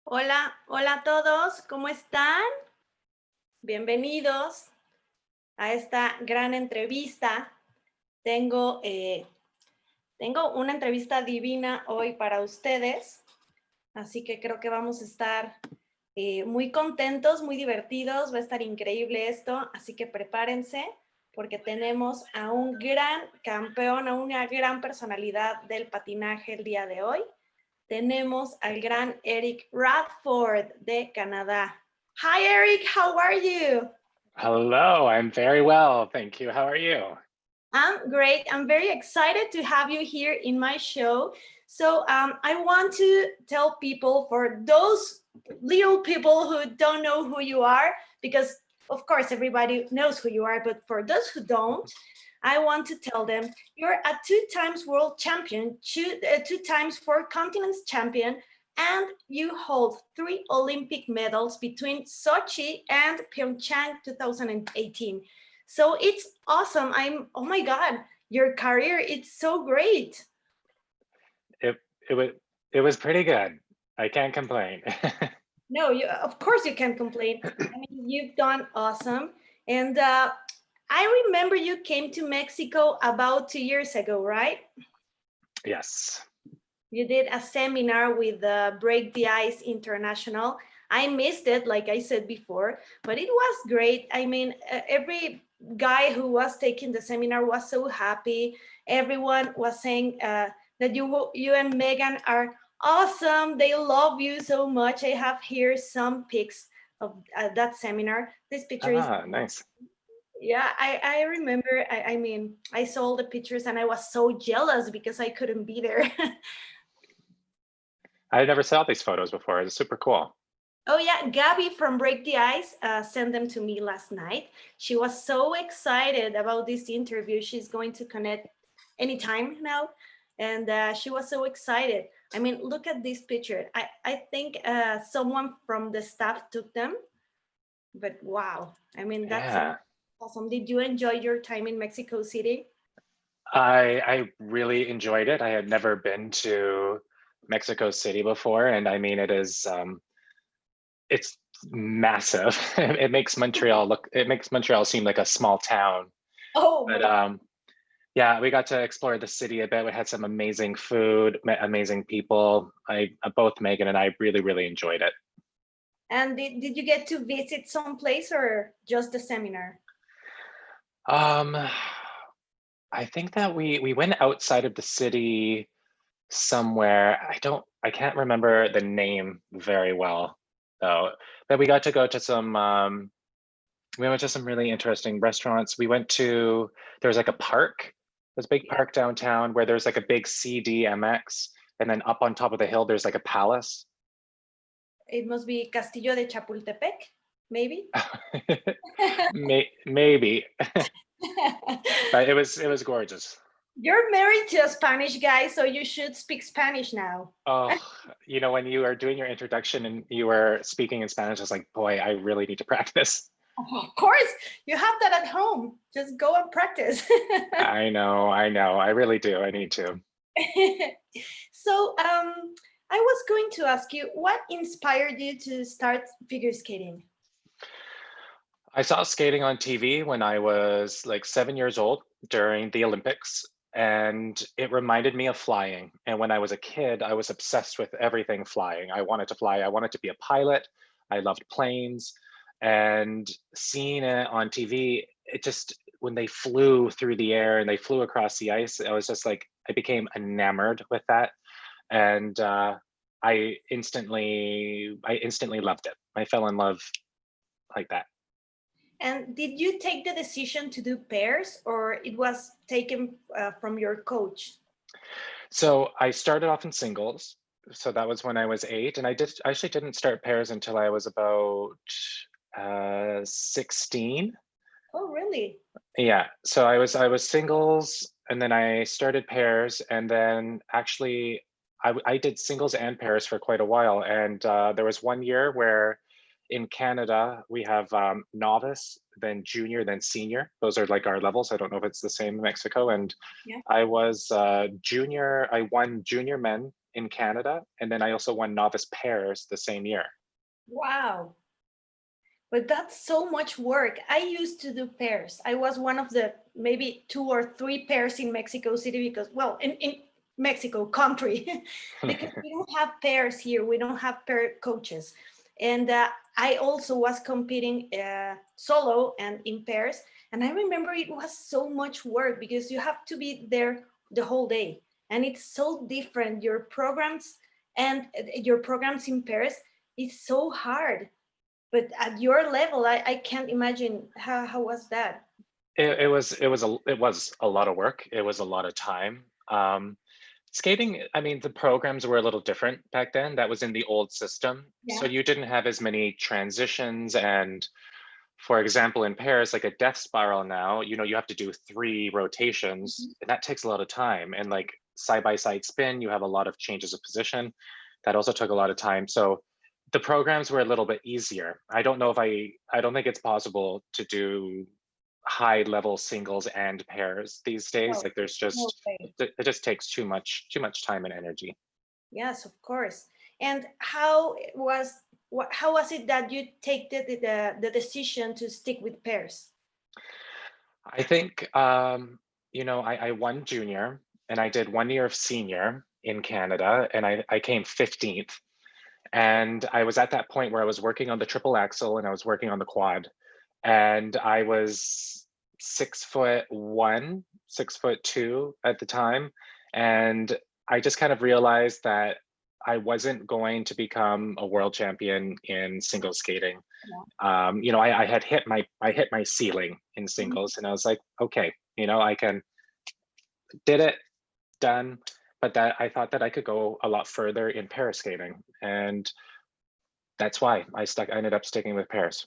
Hola, hola a todos, ¿cómo están? Bienvenidos a esta gran entrevista. Tengo, eh, tengo una entrevista divina hoy para ustedes, así que creo que vamos a estar muy contentos, muy divertidos, va a estar increíble esto, así que prepárense porque tenemos a un gran campeón, a una gran personalidad del patinaje el día de hoy. Tenemos al gran Eric Radford de Canadá. Hi Eric, how are you? Hello, I'm very well, thank you. How are you? I'm great. I'm very excited to have you here in my show. So I want to tell people, for those little people who don't know who you are, because of course everybody knows who you are, but for those who don't, I want to tell them you're a two times world champion, two times four continents champion, and you hold 3 Olympic medals between Sochi and Pyeongchang 2018. So it's awesome. Oh my God, your career, it's so great. It it was it was pretty good. I can't complain. No, of course you can complain. I mean, you've done awesome. And I remember you came to Mexico about 2 years ago, right? Yes. You did a seminar with Break the Ice International. I missed it, like I said before, but it was great. I mean, every guy who was taking the seminar was so happy. Everyone was saying that you and Megan are awesome. They love you so much. I have here some pics of that seminar. This picture is, Ah, nice. yeah, I remember. I mean, I saw the pictures and I was so jealous because I couldn't be there. I never saw these photos before. It's super cool. Oh yeah, Gabby from Break the Ice sent them to me last night. She was so excited about this interview. She's going to connect anytime now, and she was so excited. I mean, look at this picture. I think someone from the staff took them, but wow. I mean, that's Yeah. awesome. Did you enjoy your time in Mexico City? I really enjoyed it. I had never been to Mexico City before, and I mean, it's massive. It makes Montreal seem like a small town. Oh But my! yeah, we got to explore the city a bit. We had some amazing food, amazing people. Both Megan and I really enjoyed it. And did you get to visit some place or just the seminar? Um, I think that we went outside of the city somewhere. I can't remember the name very well though. But we got to go to we went to some really interesting restaurants. There was like a park, this big Yeah. park downtown where there's like a big CDMX, and then up on top of the hill there's like a palace. It must be Castillo de Chapultepec, maybe. Maybe, but it was gorgeous. You're married to a Spanish guy, so you should speak Spanish now. Oh, when you are doing your introduction and you were speaking in Spanish, I was like, boy, I really need to practice. Of course, you have that at home. Just go and practice. I know. I really do. I need to. So, I was going to ask you, what inspired you to start figure skating? I saw skating on TV when I was like 7 years old during the Olympics, and it reminded me of flying. And when I was a kid, I was obsessed with everything flying. I wanted to fly, I wanted to be a pilot. I loved planes. And seeing it on TV, when they flew through the air and they flew across the ice, I was just like, I became enamored with that. And I instantly loved it. I fell in love like that. And did you take the decision to do pairs, or it was taken from your coach? So I started off in singles. So that was when I was 8, and I actually didn't start pairs until I was about 16. Oh, really? Yeah. So I was singles, and then I started pairs, and then actually I did singles and pairs for quite a while. And there was one year where in Canada we have novice, then junior, then senior. Those are like our levels. I don't know if it's the same in Mexico. And Yeah. I was junior. I won junior men in Canada. And then I also won novice pairs the same year. Wow. But that's so much work. I used to do pairs. I was one of the maybe 2 or 3 pairs in Mexico City because, well, in Mexico country, because we don't have pairs here. We don't have pair coaches. And I also was competing solo and in pairs. And I remember it was so much work because you have to be there the whole day. And it's so different. Your programs in pairs is so hard. But at your level, I can't imagine how was that? It was a lot of work. It was a lot of time. Skating, I mean, the programs were a little different back then. That was in the old system. So Yeah. you didn't have as many transitions. And for example, in pairs, like a death spiral now, you have to do 3 rotations, and that takes a lot of time. And like side by side spin, you have a lot of changes of position. That also took a lot of time. So the programs were a little bit easier. I don't think it's possible to do high level singles and pairs these days. No, Like there's no just, way. it just takes too much time and energy. Yes, of course. And how was it that you take the decision to stick with pairs? I think, I won junior and I did 1 year of senior in Canada, and I came 15th. And I was at that point where I was working on the triple axel and I was working on the quad. And I was 6'1", 6'2" at the time. And I just kind of realized that I wasn't going to become a world champion in single skating. I had hit my ceiling in Mhm. singles, and I was like, okay, I did it, done. But that I thought that I could go a lot further in pair skating, and that's why I ended up sticking with pairs.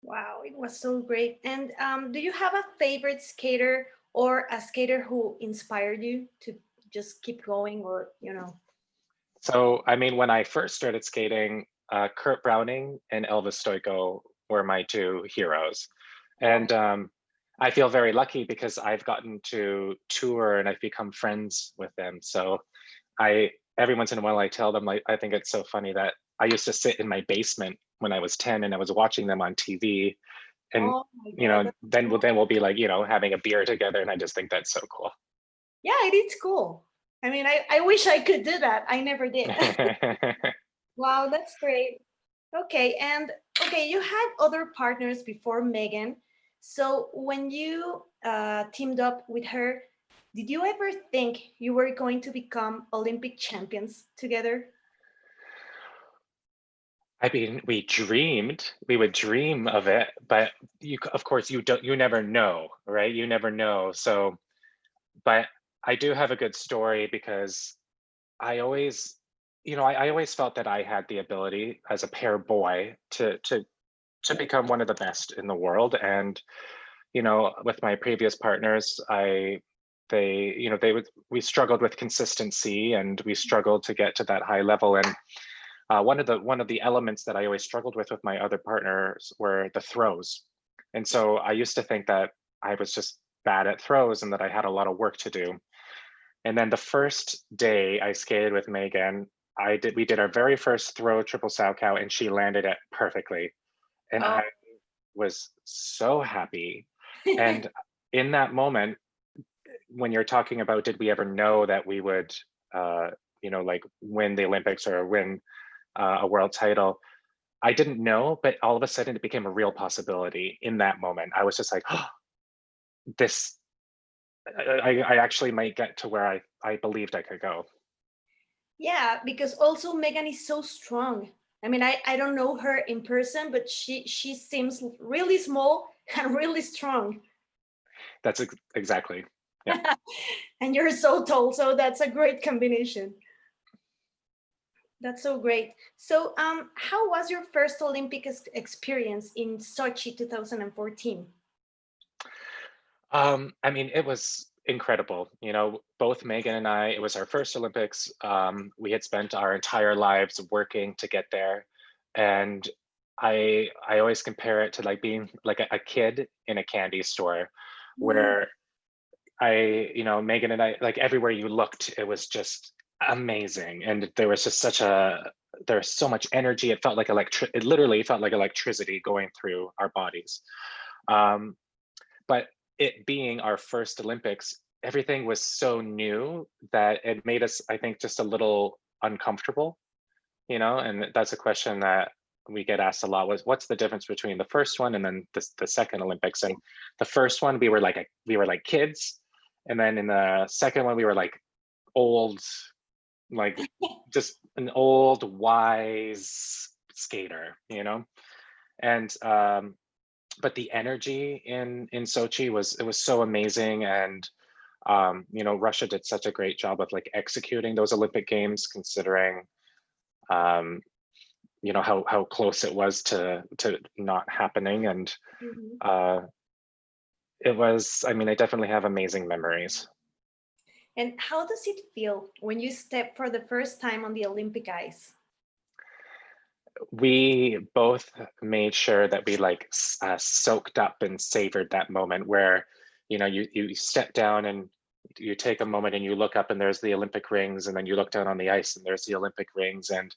Wow, it was so great. And do you have a favorite skater or a skater who inspired you to just keep going or? So, I mean, when I first started skating, Kurt Browning and Elvis Stoiko were my 2 heroes. And I feel very lucky because I've gotten to tour and I've become friends with them. So every once in a while I tell them, like, I think it's so funny that I used to sit in my basement when I was 10 and I was watching them on TV. And, Oh my God, that's then cool. we'll be like, having a beer together. And I just think that's so cool. Yeah, it is cool. I mean, I wish I could do that. I never did. Wow, that's great. Okay, and okay, you had other partners before Megan. So when you teamed up with her, did you ever think you were going to become Olympic champions together? I mean, we would dream of it, but of course, you never know, right? You never know. So, but I do have a good story because I always, I always felt that I had the ability as a pair boy to become one of the best in the world. And, with my previous partners, we struggled with consistency and we struggled to get to that high level. And one of the elements that I always struggled with my other partners were the throws. And so I used to think that I was just bad at throws and that I had a lot of work to do. And then the first day I skated with Megan, we did our very first throw triple sow cow and she landed it perfectly. And Oh, I was so happy. And in that moment, when you're talking about did we ever know that we would like win the Olympics or win a world title, I didn't know, but all of a sudden it became a real possibility in that moment. I was just like, oh, this, I actually might get to where I believed I could go. yeah, because also Megan is so strong. I mean, I don't know her in person, but she seems really small and really strong. That's exactly, yeah. And you're so tall, so that's a great combination. That's so great. So, how was your first Olympic experience in Sochi 2014? I mean, it was incredible. Both Megan and I, it was our first Olympics. We had spent our entire lives working to get there. And I always compare it to like being like a kid in a candy store Mm. where Megan and I, like everywhere you looked, it was just amazing. And there was just there's so much energy. It felt like it literally felt like electricity going through our bodies. Um, but it being our first Olympics, everything was so new that it made us, I think, just a little uncomfortable, and that's a question that we get asked a lot, was what's the difference between the first one and then the second Olympics? And the first one, we were like kids. And then in the second one, we were like old, like just an old, wise skater. And but the energy in Sochi was so amazing. And Russia did such a great job of like executing those Olympic Games, considering um, how close it was to not happening. And Mhm. uh, I definitely have amazing memories. And how does it feel when you step for the first time on the Olympic ice? We both made sure that we like soaked up and savored that moment where you step down and you take a moment and you look up and there's the Olympic rings, and then you look down on the ice and there's the Olympic rings, and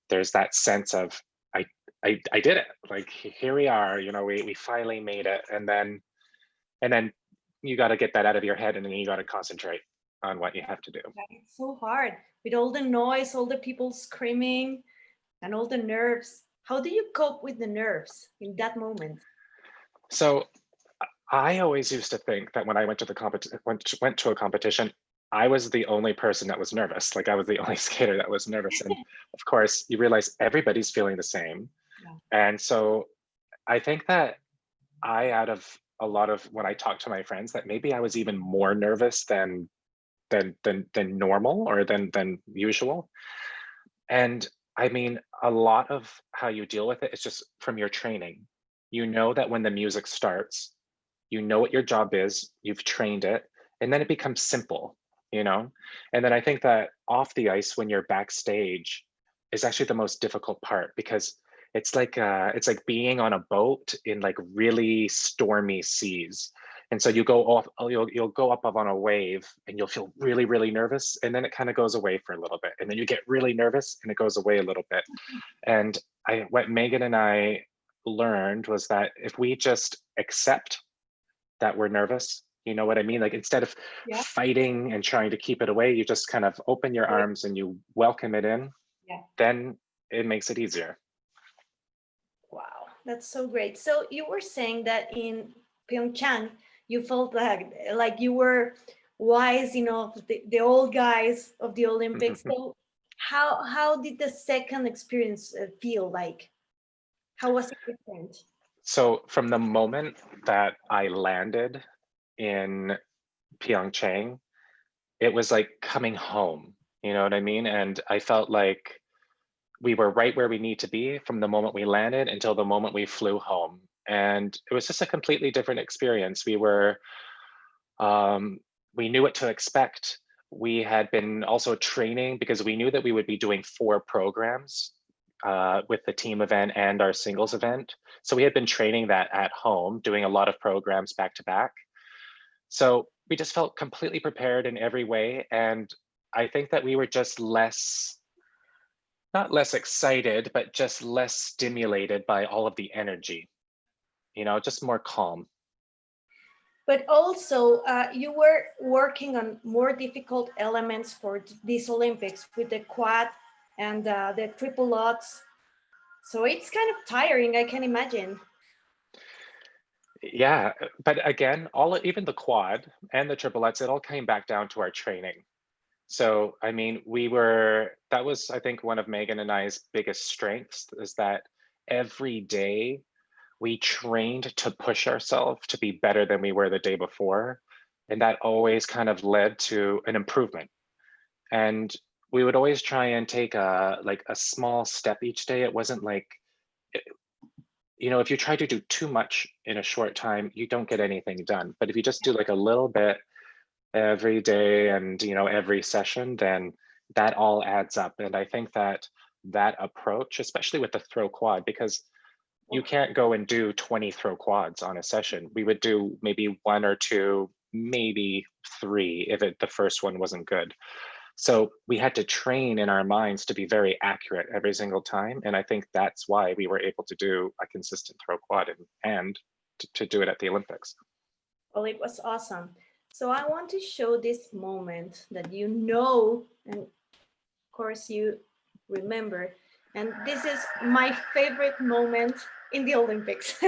there's that sense of I I did it, like here we are, we finally made it. And then you got to get that out of your head, and then you got to concentrate on what you have to do. Like, it's so hard with all the noise, all the people screaming, and all the nerves. How do you cope with the nerves in that moment? So I always used to think that when I went to went to a competition, I was the only person that was nervous. Like I was the only skater that was nervous. And of course, you realize everybody's feeling the same. Yeah. And so I think that out of a lot of when I talk to my friends, that maybe I was even more nervous than normal, or than usual. And a lot of how you deal with it is just from your training. You know that when the music starts, you know what your job is, you've trained it, and then it becomes simple. And then I think that off the ice, when you're backstage, is actually the most difficult part, because it's like being on a boat in like really stormy seas. And so you'll go up on a wave and you'll feel really, really nervous, and then it kind of goes away for a little bit, and then you get really nervous and it goes away a little bit. And what Megan and I learned was that if we just accept that we're nervous. You know what I mean? Like instead of Yeah. fighting and trying to keep it away, you just kind of open your arms and you welcome it in. Yeah. Then it makes it easier. Wow, that's so great. So you were saying that in Pyeongchang, you felt like you were wise, the old guys of the Olympics. So how did the second experience feel like? How was it different? So from the moment that I landed in Pyeongchang, it was like coming home. You know what I mean? And I felt like we were right where we need to be from the moment we landed until the moment we flew home. And it was just a completely different experience. We knew what to expect. We had been also training because we knew that we would be doing 4 programs with the team event and our singles event. So we had been training that at home, doing a lot of programs back to back. So we just felt completely prepared in every way. And I think that we were just not less excited, but just less stimulated by all of the energy, just more calm. But also, you were working on more difficult elements for these Olympics with the quad and the triple lots. So it's kind of tiring, I can imagine. Yeah, but again, even the quad and the triplets, it all came back down to our training. So, that was, I think, one of Megan and I's biggest strengths, is that every day we trained to push ourselves to be better than we were the day before. And that always kind of led to an improvement. And we would always try and take a small step each day. It wasn't like, if you try to do too much in a short time, you don't get anything done. But if you just do like a little bit every day and every session, then that all adds up. And I think that approach, especially with the throw quad, because you can't go and do 20 throw quads on a session. We would do maybe 1 or 2, maybe 3 if the first one wasn't good. So we had to train in our minds to be very accurate every single time. And I think that's why we were able to do a consistent throw quad and to do it at the Olympics. Well, it was awesome. So I want to show this moment that you know, and of course you remember. And this is my favorite moment in the Olympics.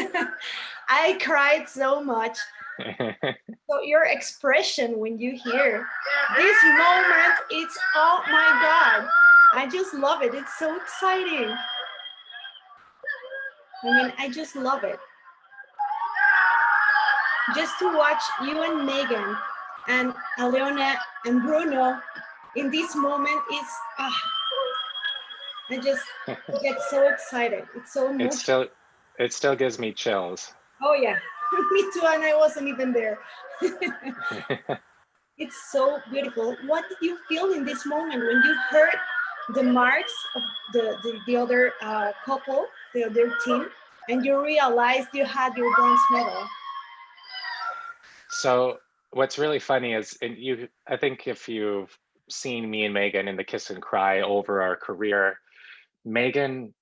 I cried so much. So your expression when you hear this moment, it's, oh my God, I just love it. It's so exciting. I mean, I just love it. Just to watch you and Megan and Aleona and Bruno in this moment is, I just get so excited. It's so emotional. It still gives me chills. Oh yeah, me too, and I wasn't even there. It's so beautiful. What did you feel in this moment when you heard the marks of the other couple, the other team, and you realized you had your bronze medal? So what's really funny is, I think if you've seen me and Megan in the kiss and cry over our career, Megan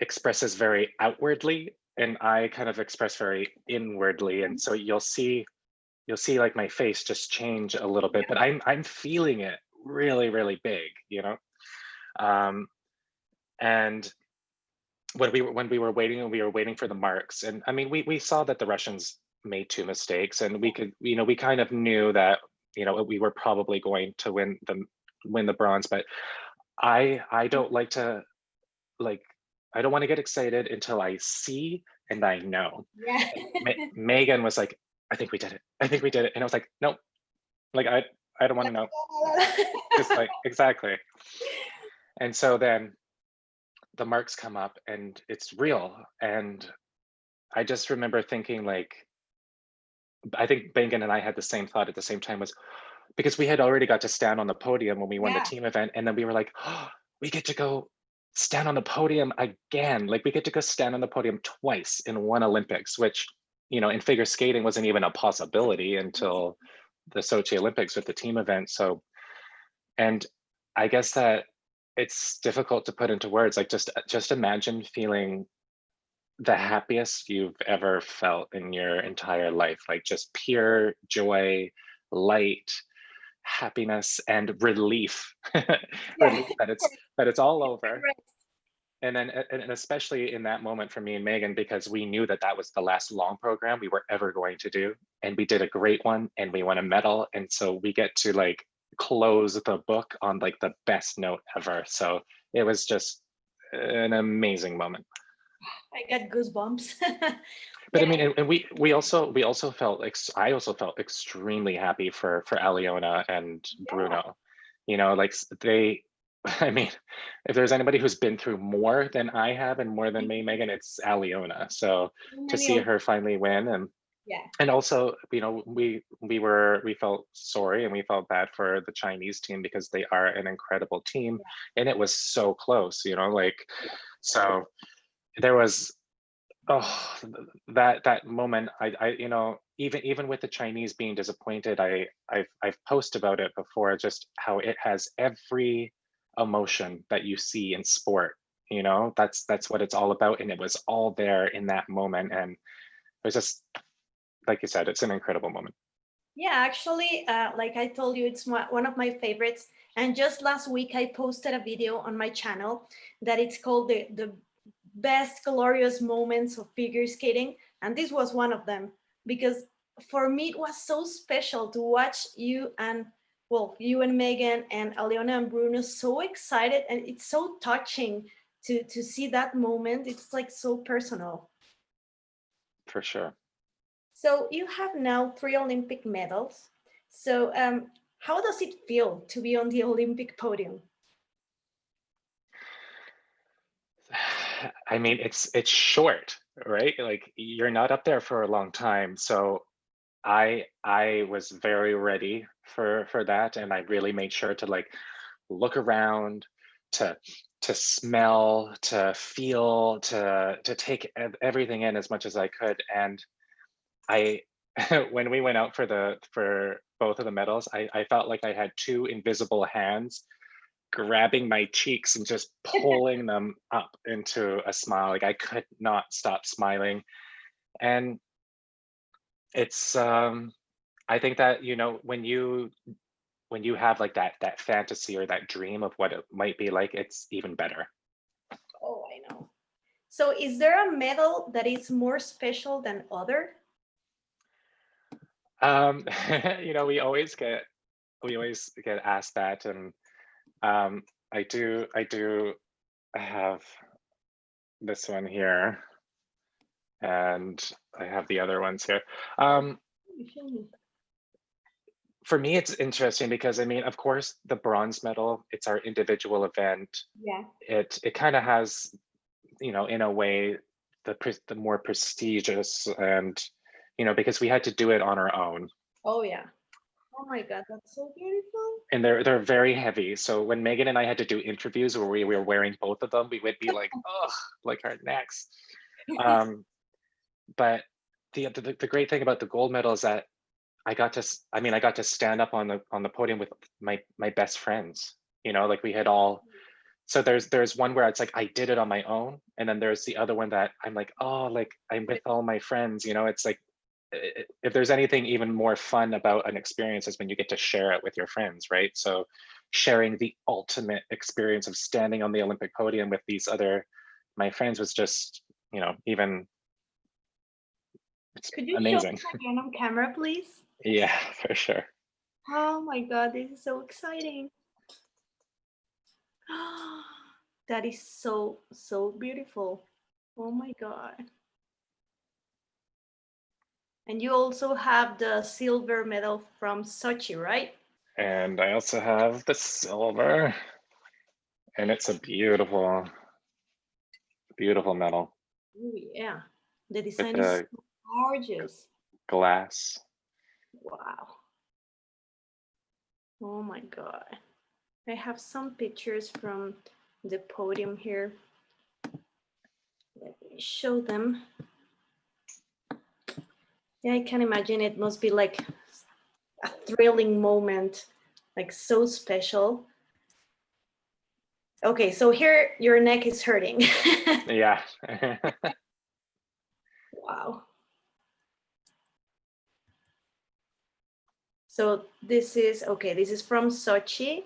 expresses very outwardly and I kind of express very inwardly. And so you'll see like my face just change a little bit, but I'm feeling it really, really big, you know? And when we were waiting for the marks, and I mean, we saw that the Russians made 2 mistakes, and we could, we kind of knew that, we were probably going to win the bronze, but I don't like to, like, I don't want to get excited until I see and I know. Yeah. Megan was like, I think we did it. I think we did it. And I was like, nope, like, I don't want to know. Just like, exactly. And so then the marks come up and it's real. And I just remember thinking, like, I think Megan and I had the same thought at the same time, was because we had already got to stand on the podium when we won the team event. And then we were like, oh, we get to go stand on the podium again. Like, we get to go stand on the podium twice in one Olympics, which, in figure skating wasn't even a possibility until the Sochi Olympics with the team event. So, and I guess that it's difficult to put into words. Like, just imagine feeling the happiest you've ever felt in your entire life, like just pure joy, light, happiness, and relief. Relief that it's all over. And then, and especially in that moment for me and Megan, because we knew that was the last long program we were ever going to do, and we did a great one, and we won a medal, and so we get to, like, close the book on, like, the best note ever. So it was just an amazing moment. I got goosebumps. But I mean, and we also felt like, I also felt extremely happy for Aliona and Bruno. Like, they, I mean, if there's anybody who's been through more than I have and more than me, Megan, it's Aliona. So to see her finally win, and also, we felt sorry and we felt bad for the Chinese team because they are an incredible team, and it was so close, like, so there was, that moment. I even with the Chinese being disappointed, I've posted about it before, just how it has every emotion that you see in sport. That's what it's all about, and it was all there in that moment, and it was just, like you said, it's an incredible moment. Yeah, actually, like I told you, it's one of my favorites. And just last week, I posted a video on my channel that it's called the best glorious moments of figure skating. And this was one of them, because for me, it was so special to watch you and Megan and Aleona and Bruno so excited. And it's so touching to see that moment. It's like so personal. For sure. So you have now 3 Olympic medals. So how does it feel to be on the Olympic podium? I mean, it's short, right? Like, you're not up there for a long time. So I was very ready for that, and I really made sure to, like, look around, to smell, to feel, to take everything in as much as I could. And I when we went out for both of the medals, I felt like I had two invisible hands grabbing my cheeks and just pulling them up into a smile. Like I could not stop smiling. And it's I think that, you know, when you have like that fantasy or that dream of what it might be like, it's even better. Oh, I know. So is there a medal that is more special than other? You know, we always get asked that, and I do have this one here, and I have the other ones here. For me, it's interesting because I mean, of course, the bronze medal, it's our individual event. Yeah. It kind of has, you know, in a way, the more prestigious, and you know, because we had to do it on our own. Oh yeah. Oh my God, that's so beautiful. And they're very heavy. So when Megan and I had to do interviews where we were wearing both of them, we would be like, oh, like our necks. But the great thing about the gold medal is that I got to stand up on the podium with my best friends. You know, like we had all. So there's one where it's like I did it on my own, and then there's the other one that I'm like, oh, like I'm with all my friends. You know, it's like if there's anything even more fun about an experience is when you get to share it with your friends, right? So sharing the ultimate experience of standing on the Olympic podium with my friends was just, you know, even it's Could you show amazing. us again on camera, please? Yeah, for sure. Oh my God, this is so exciting. That is so, so beautiful. Oh my God. And you also have the silver medal from Sochi, right? And I also have the silver, and it's a beautiful, beautiful medal Oh yeah. The with design is the so gorgeous. glass. Wow. Oh my God. I have some pictures from the podium here. Let me show them. Yeah, I can imagine it must be like a thrilling moment, like so special. Okay, so here your neck is hurting. Yeah. Wow. So this is, okay, this is from Sochi.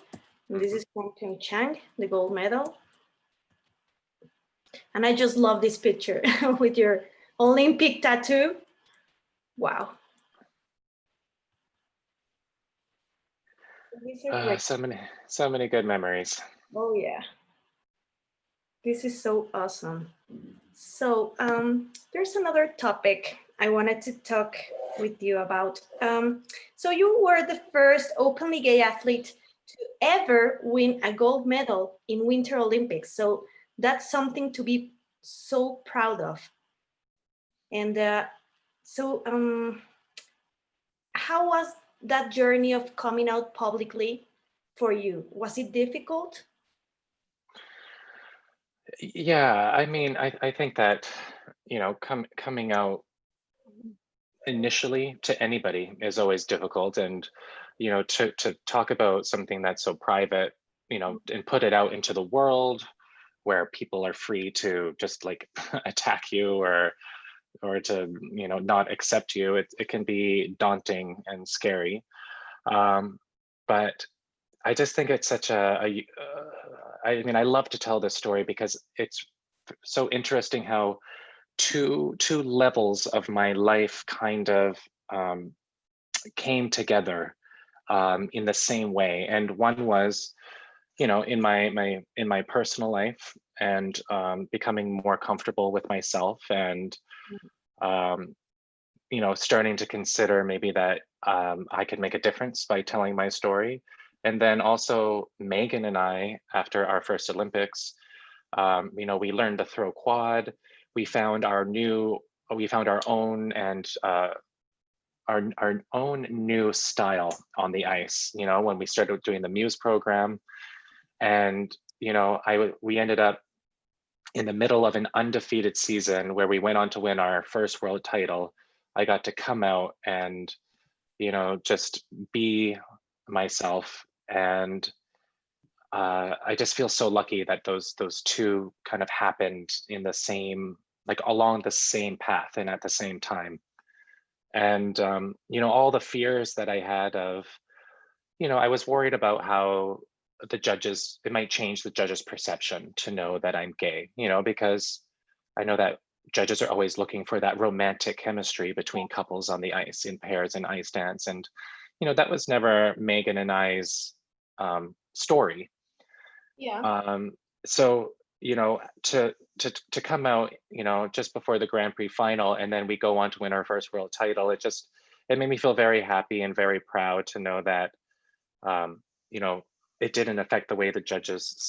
And this is from Pyeongchang, the gold medal. And I just love this picture with your Olympic tattoo. Wow. These are great. So many good memories. Oh yeah. This is so awesome. So there's another topic I wanted to talk with you about. So you were the first openly gay athlete to ever win a gold medal in Winter Olympics. So that's something to be so proud of. And so how was that journey of coming out publicly for you? Was it difficult? Yeah, I mean, I think that, you know, coming out initially to anybody is always difficult, and you know, to talk about something that's so private, you know, and put it out into the world where people are free to just like attack you or to, you know, not accept you, it can be daunting and scary. But I just think it's such I mean, I love to tell this story because it's so interesting how two levels of my life kind of came together in the same way. And one was, you know, in my personal life, and becoming more comfortable with myself, and um, you know, starting to consider maybe that I could make a difference by telling my story. And then also Megan and I, after our first Olympics, you know, we learned to throw quad. We found we found our own and our own new style on the ice. You know, when we started doing the Muse program, and you know, we ended up in the middle of an undefeated season where we went on to win our first world title. I got to come out and, just be myself. And I just feel so lucky that those two kind of happened in the same, like along the same path and at the same time. And all the fears that I had of, I was worried about how it might change the judge's perception to know that I'm gay, because I know that judges are always looking for that romantic chemistry between couples on the ice, in pairs and ice dance. And, that was never Megan and I's story. Yeah. So, to come out, just before the Grand Prix final, and then we go on to win our first world title, it made me feel very happy and very proud to know that, it didn't affect the way the judges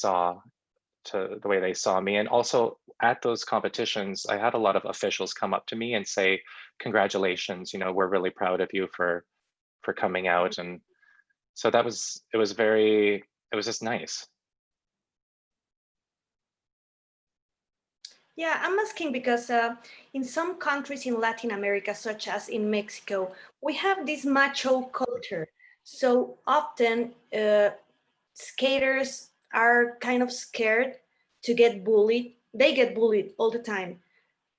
the way they saw me. And also at those competitions, I had a lot of officials come up to me and say, congratulations, we're really proud of you for coming out. And so it was just nice. Yeah, I'm asking because in some countries in Latin America, such as in Mexico, we have this macho culture. So often skaters are kind of scared to get bullied. They get bullied all the time.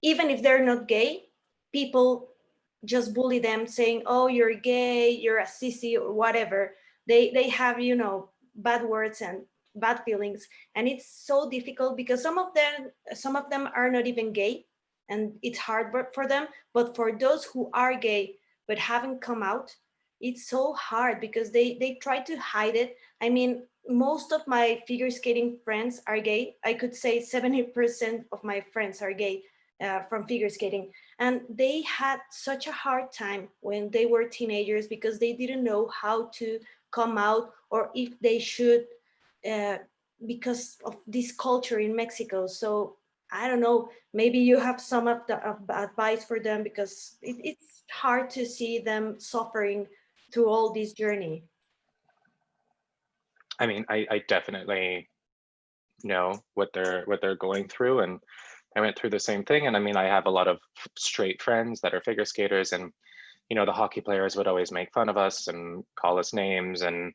Even if they're not gay, people just bully them saying, oh, you're gay, you're a sissy or whatever. They have, bad words and bad feelings. And it's so difficult because some of them are not even gay and it's hard for them. But for those who are gay but haven't come out, it's so hard because they try to hide it. I mean, most of my figure skating friends are gay. I could say 70% of my friends are gay from figure skating. And they had such a hard time when they were teenagers because they didn't know how to come out or if they should, uh, because of this culture in Mexico. So I don't know, maybe you have some of the advice for them because it's hard to see them suffering through all this journey. I mean, I definitely know what they're going through, and I went through the same thing. And I mean, I have a lot of straight friends that are figure skaters, and the hockey players would always make fun of us and call us names, and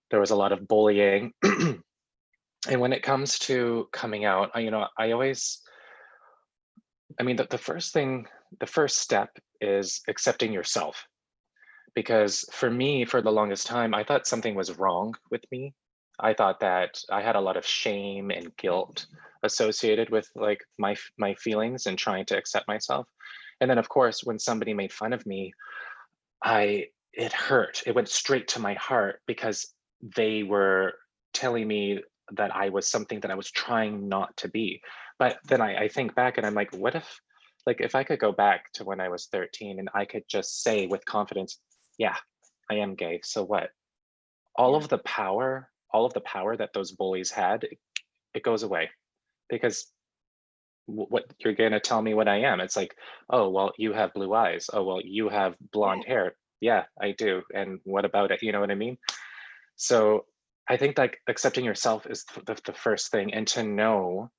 there was a lot of bullying. And when it comes to coming out, I always, I mean, the first step is accepting yourself. Because for me, for the longest time, I thought something was wrong with me. I thought that I had a lot of shame and guilt associated with like my feelings and trying to accept myself. And then of course, when somebody made fun of me, it hurt. It went straight to my heart because they were telling me that I was something that I was trying not to be. But then I think back and I'm like, what if, like, if I could go back to when I was 13 and I could just say with confidence, yeah, I am gay. So what? All Yeah. of the power, that those bullies had, it goes away because what you're going to tell me what I am? It's like, oh, well, you have blue eyes. Oh, well, you have blonde Yeah. hair. Yeah, I do. And what about it? You know what I mean? So I think like accepting yourself is the first thing, and to know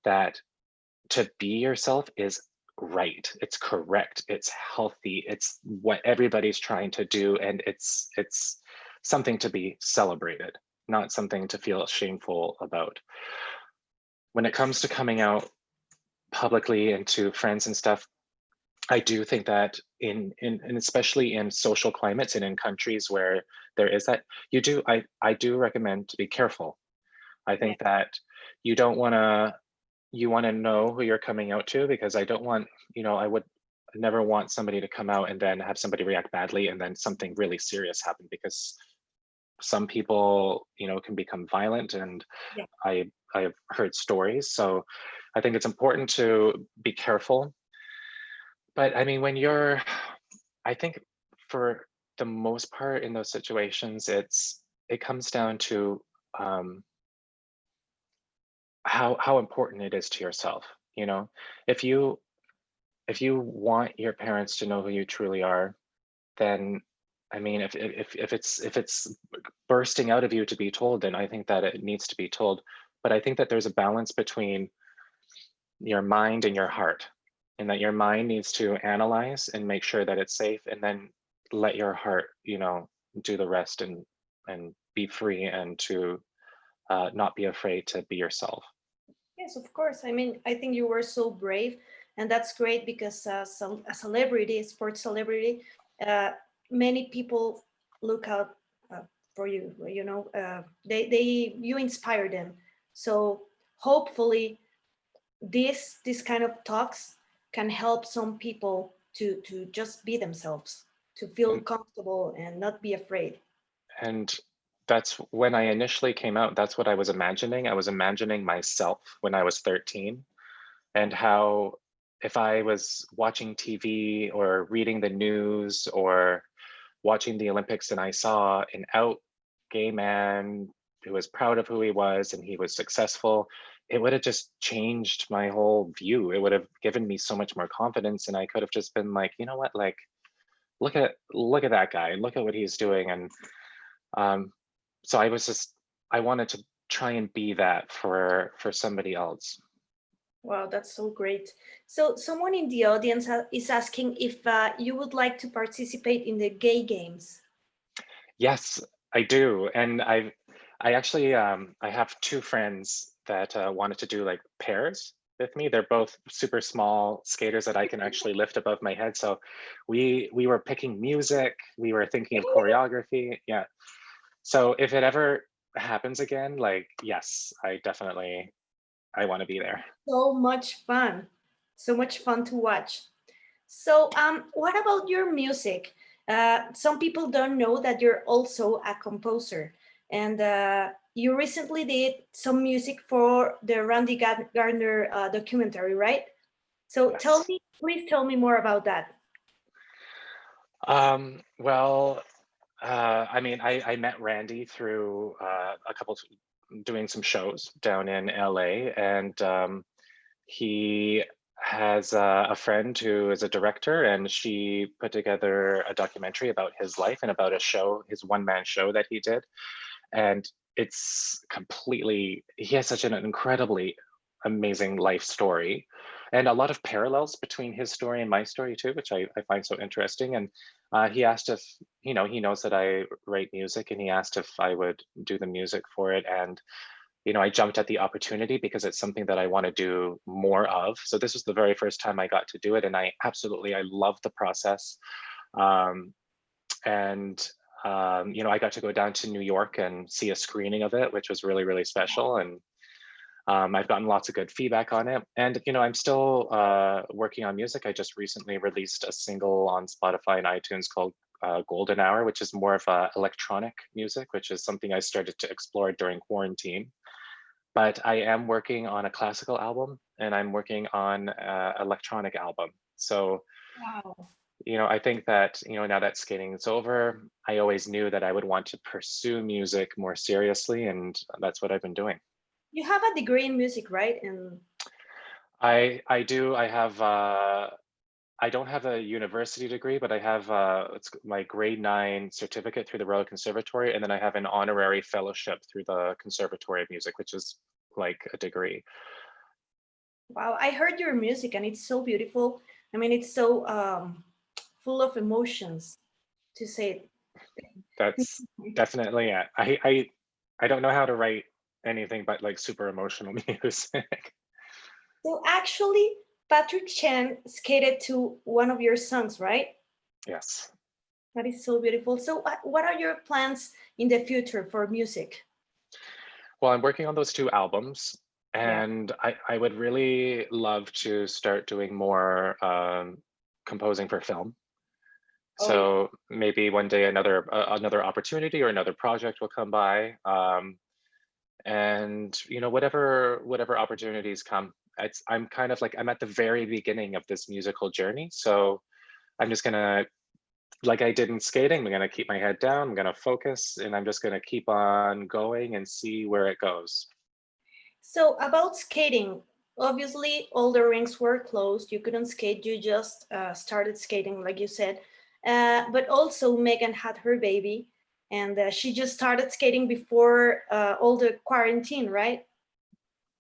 that to be yourself is right, it's correct, it's healthy, it's what everybody's trying to do, and it's something to be celebrated, not something to feel shameful about. When it comes to coming out publicly and to friends and stuff, I do think that and especially in social climates and in countries where there is that, I do recommend to be careful. I Yeah. think that you don't want to you want to know who you're coming out to, because I don't want, I would never want somebody to come out and then have somebody react badly and then something really serious happen, because some people, can become violent, and Yeah. I've heard stories. So I think it's important to be careful. But I mean, I think for the most part in those situations, it comes down to um, how important it is to yourself. If you want your parents to know who you truly are, then I mean, if it's bursting out of you to be told, then I think that it needs to be told. But I think that there's a balance between your mind and your heart, and that your mind needs to analyze and make sure that it's safe, and then let your heart, do the rest, and be free, and to not be afraid to be yourself. Yes, of course. I mean, I think you were so brave, and that's great because a celebrity, sports celebrity, uh, many people look out for you. You inspire them. So hopefully, this kind of talks can help some people to just be themselves, to feel And comfortable and not be afraid. and that's when I initially came out. That's what I was imagining. I was imagining myself when I was 13, and how if I was watching TV or reading the news or watching the Olympics and I saw an out gay man who was proud of who he was and he was successful, it would have just changed my whole view. It would have given me so much more confidence, and I could have just been like, you know what, like look at that guy, look at what he's doing. And um, so I wanted to try and be that for somebody else. Wow, that's so great. So someone in the audience is asking if you would like to participate in the gay games. Yes, I do. And I actually I have two friends that wanted to do like pairs with me. They're both super small skaters that I can actually lift above my head. So we were picking music, we were thinking of choreography. Yeah. So if it ever happens again, like yes, I want to be there. So much fun. So much fun to watch. So, what about your music? Some people don't know that you're also a composer, and you recently did some music for the Gardner documentary, right? So, Yes. please tell me more about that. Well, I mean, I met Randy through a couple doing some shows down in LA, and he has a friend who is a director, and she put together a documentary about his life and about a show, his one-man show that he did. And it's completely, he has such an incredibly amazing life story, and a lot of parallels between his story and my story too, which I find so interesting. And he asked if, he knows that I write music, and he asked if I would do the music for it. And I jumped at the opportunity because it's something that I want to do more of. So this was the very first time I got to do it, and I love the process. Um, and I got to go down to New York and see a screening of it, which was really, really special. And I've gotten lots of good feedback on it. And I'm still working on music. I just recently released a single on Spotify and iTunes called Golden Hour, which is more of electronic music, which is something I started to explore during quarantine. But I am working on a classical album, and I'm working on an electronic album. So Wow. I think that, now that skating is over, I always knew that I would want to pursue music more seriously, and that's what I've been doing. You have a degree in music, right? And I do. I don't have a university degree, but I have it's my grade 9 certificate through the Royal Conservatory, and then I have an honorary fellowship through the Conservatory of Music, which is like a degree. wow, I heard your music, and it's so beautiful. I mean, it's so full of emotions, to say That's it. definitely it. I don't know how to write anything but like super emotional music. So actually, Patrick Chan skated to one of your songs, right? Yes. That is so beautiful. So, what are your plans in the future for music? Well, I'm working on those two albums, Yeah. and I would really love to start doing more composing for film. Oh, yeah. So maybe one day another opportunity or another project will come by, and whatever opportunities come. I'm kind of like I'm at the very beginning of this musical journey, so I'm just gonna, like I did in skating, I'm gonna keep my head down, I'm gonna focus, and I'm just gonna keep on going and see where it goes. So, about skating, obviously, all the rinks were closed. You couldn't skate. You just started skating, like you said. But also, Megan had her baby, and she just started skating before all the quarantine, right?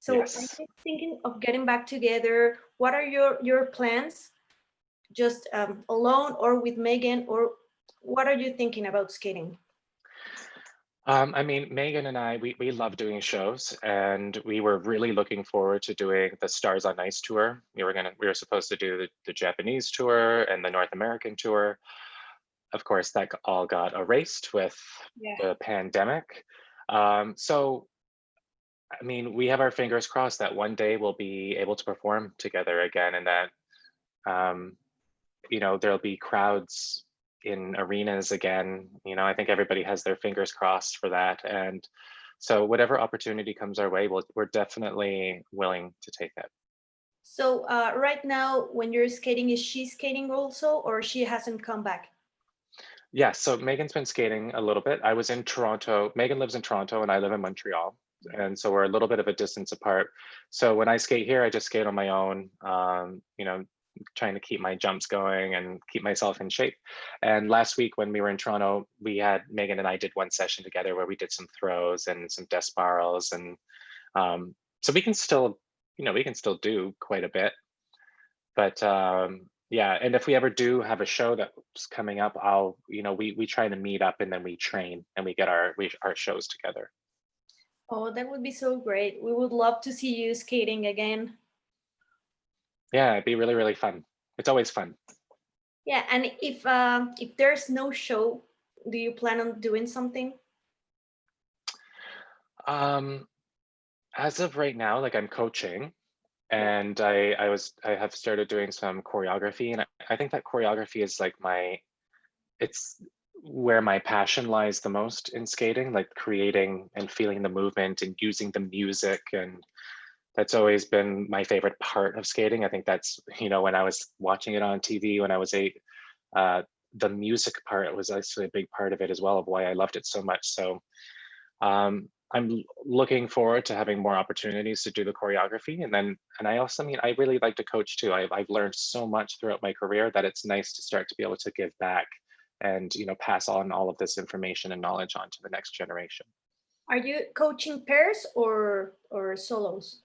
So, are Yes. you thinking of getting back together? What are your plans? Just alone or with Megan, or What are you thinking about skating? I mean, Megan and I, we love doing shows, and we were really looking forward to doing the Stars on Ice tour. We were supposed to do the Japanese tour and the North American tour. Of course, that all got erased with Yeah. the pandemic. So, I mean, we have our fingers crossed that one day we'll be able to perform together again, and that um, there'll be crowds in arenas again. I think everybody has their fingers crossed for that. And so whatever opportunity comes our way, we're definitely willing to take it. So right now, when you're skating, is she skating also, or she hasn't come back? Yeah, so Megan's been skating a little bit. I was in Toronto. Megan lives in Toronto and I live in Montreal. And so we're a little bit of a distance apart. So when I skate here, I just skate on my own, trying to keep my jumps going and keep myself in shape. And last week when we were in Toronto, Megan and I did one session together where we did some throws and some death spirals. And so we can still do quite a bit. But yeah, and if we ever do have a show that's coming up, we try to meet up and then we train and we get our shows together. Oh, that would be so great. We would love to see you skating again. Yeah, it'd be really, really fun. It's always fun. Yeah, and if there's no show, do you plan on doing something? As of right now, like I'm coaching, and I have started doing some choreography, and I think that choreography is like it's where my passion lies the most in skating, like creating and feeling the movement and using the music. And that's always been my favorite part of skating. I think that's, when I was watching it on TV when I was 8, the music part was actually a big part of it as well, of why I loved it so much. So I'm looking forward to having more opportunities to do the choreography. And I also, I really like to coach too. I've learned so much throughout my career that it's nice to start to be able to give back and, pass on all of this information and knowledge on to the next generation. Are you coaching pairs or solos?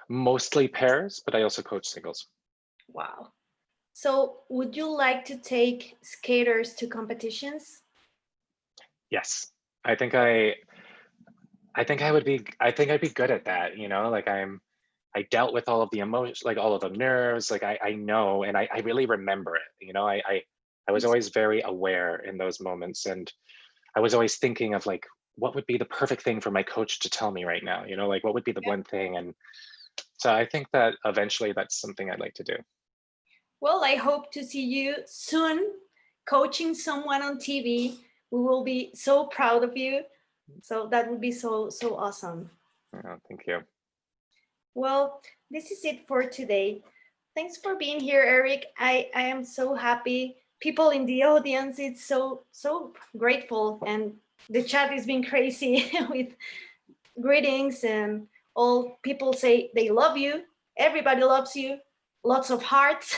Mostly pairs, but I also coach singles. Wow. So would you like to take skaters to competitions? Yes. I think I would be, I think I'd be good at that, like I dealt with all of the emotions, like all of the nerves, like I know, and I really remember it, I was always very aware in those moments. And I was always thinking of like, what would be the perfect thing for my coach to tell me right now, like what would be the one thing. And so I think that eventually that's something I'd like to do. Well, I hope to see you soon coaching someone on TV. We will be so proud of you. So that would be so awesome. Oh, thank you. Well, this is it for today. Thanks for being here, Eric. I am so happy. People in the audience, it's so grateful, and the chat has been crazy with greetings, and all people say they love you. Everybody loves you. Lots of hearts.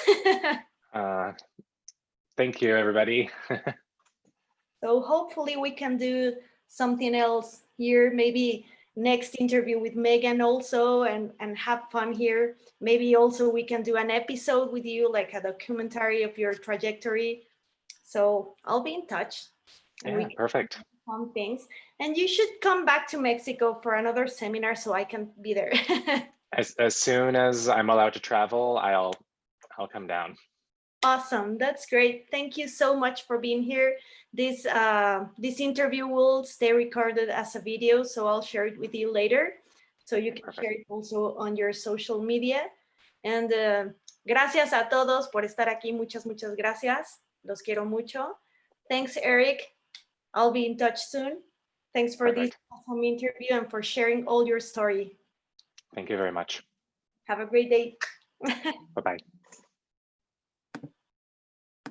Thank you, everybody. So hopefully we can do something else here, maybe next interview with Megan also, and have fun here. Maybe also we can do an episode with you, like a documentary of your trajectory. So I'll be in touch. And Yeah, we can perfect. do fun things. And you should come back to Mexico for another seminar so I can be there. As soon as I'm allowed to travel, I'll come down. Awesome, that's great. Thank you so much for being here. This interview will stay recorded as a video, so I'll share it with you later, so you can share it also on your social media. And gracias a todos por estar aquí. Muchas gracias. Los quiero mucho. Thanks, Eric. I'll be in touch soon. Thanks for this awesome interview and for sharing all your story. Thank you very much. Have a great day. Bye-bye.